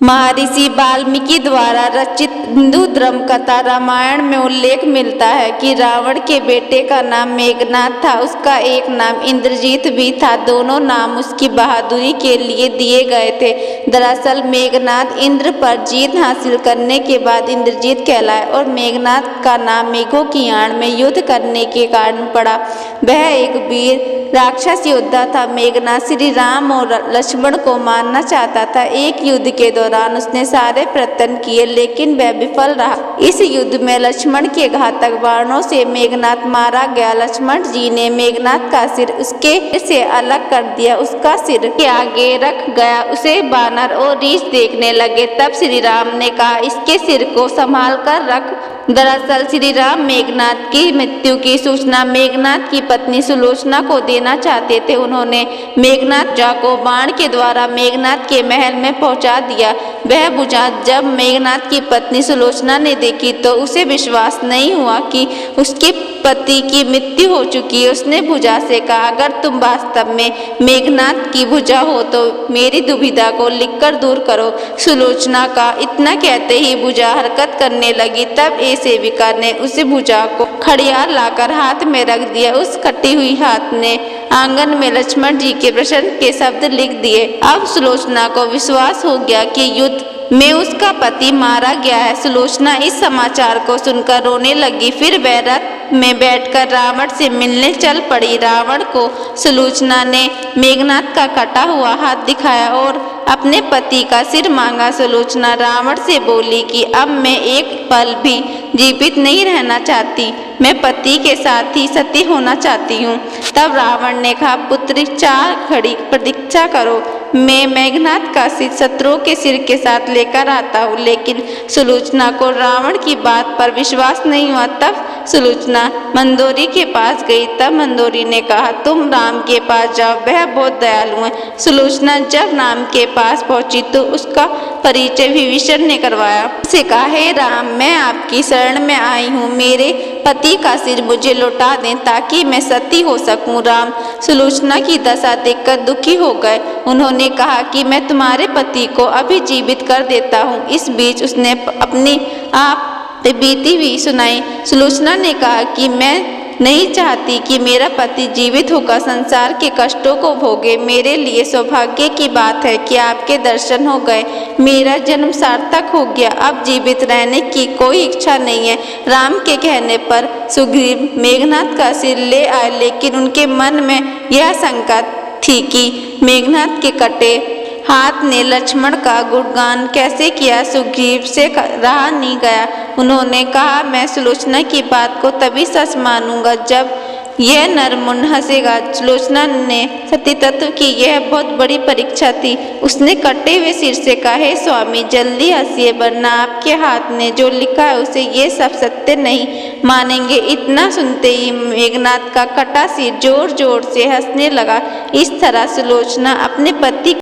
महर्षि वाल्मीकि द्वारा रचित हिंदू धर्म कथा रामायण में उल्लेख मिलता है कि रावण के बेटे का नाम मेघनाद था। उसका एक नाम इंद्रजीत भी था। दोनों नाम उसकी बहादुरी के लिए दिए गए थे। दरअसल मेघनाद इंद्र पर जीत हासिल करने के बाद इंद्रजीत कहलाए और मेघनाद का नाम मेघों की आड़ में युद्ध करने के कारण पड़ा। वह एक वीर राक्षस योद्धा था। मेघनाद श्री राम और लक्ष्मण को मारना चाहता था। एक युद्ध के दौरान उसने सारे प्रयत्न किए लेकिन वह विफल रहा। इस युद्ध में लक्ष्मण के घातक बाणों से मेघनाद मारा गया। लक्ष्मण जी ने मेघनाद का सिर उसके सिर से अलग कर दिया। उसका सिर के आगे रख गया। उसे बानर और रीछ देखने लगे। तब श्री राम ने कहा, इसके सिर को संभाल कर रख। दरअसल श्री राम मेघनाद की मृत्यु की सूचना मेघनाद की पत्नी सुलोचना को देना चाहते थे। उन्होंने मेघनाद भुजा को बाण के द्वारा मेघनाद के महल में पहुंचा दिया। वह भुजा जब मेघनाद की पत्नी सुलोचना ने देखी तो उसे विश्वास नहीं हुआ कि उसके पति की मृत्यु हो चुकी है। उसने भुजा से कहा, अगर तुम वास्तव में मेघनाद की भुजा हो तो मेरी दुविधा को लिखकर दूर करो। सुलोचना का इतना कहते ही भुजा हरकत करने लगी। तब सेविका ने उस भुजा को खड़ियाल लाकर हाथ में रख दिया। उस कटी हुई हाथ ने आंगन में लक्ष्मण जी के प्रश्न के शब्द लिख दिए। अब सुलोचना को विश्वास हो गया कि युद्ध में उसका पति मारा गया है। सुलोचना इस समाचार को सुनकर रोने लगी। फिर वह रथ में बैठकर रावण से मिलने चल पड़ी। रावण को सुलोचना ने मेघनाद का कटा हुआ हाथ दिखाया और अपने पति का सिर मांगा। सुलोचना रावण से बोली कि अब मैं एक पल भी जीवित नहीं रहना चाहती। मैं पति के साथ ही सती होना चाहती हूँ। तब रावण ने कहा, पुत्री 4 घड़ी प्रतीक्षा करो, मैं मेघनाद का सिर शत्रुओं के सिर के साथ लेकर आता हूँ। लेकिन सुलोचना को रावण की बात पर विश्वास नहीं हुआ। तब सुलोचना मंदोरी के पास गई। तब मंदोरी ने कहा, तुम राम के पास जाओ, वह बहुत दयालु है। सुलोचना जब राम के पास पहुंची तो उसका परिचय विभीषण ने करवाया। उसे कहा, हे राम, मैं आपकी शरण में आई हूँ। मेरे पति का सिर मुझे लौटा दें ताकि मैं सती हो सकूं। राम सुलोचना की दशा देखकर दुखी हो गए। उन्होंने कहा कि मैं तुम्हारे पति को अभी जीवित कर देता हूँ। इस बीच उसने अपनी आप बीती हुई सुनाई। सुलोचना ने कहा कि मैं नहीं चाहती कि मेरा पति जीवित होकर संसार के कष्टों को भोगे। मेरे लिए सौभाग्य की बात है कि आपके दर्शन हो गए। मेरा जन्म सार्थक हो गया। अब जीवित रहने की कोई इच्छा नहीं है। राम के कहने पर सुग्रीव मेघनाद का सिर ले आए, लेकिन उनके मन में यह शंका थी कि मेघनाद के कटे हाथ ने लक्ष्मण का गुणगान कैसे किया। सुग्रीव से रहा नहीं गया। उन्होंने कहा, मैं सुलोचना की बात को तभी सच मानूंगा जब यह नरमुंड हंसेगा। सुलोचना ने सती तत्व की यह बहुत बड़ी परीक्षा थी। उसने कटे हुए सिर से कहा, हे स्वामी, जल्दी हंसिए, वरना आपके हाथ ने जो लिखा है उसे ये सब सत्य नहीं मानेंगे। इतना सुनते ही मेघनाद का कटा सिर जोर जोर से हंसने लगा। इस तरह सुलोचना अपने पति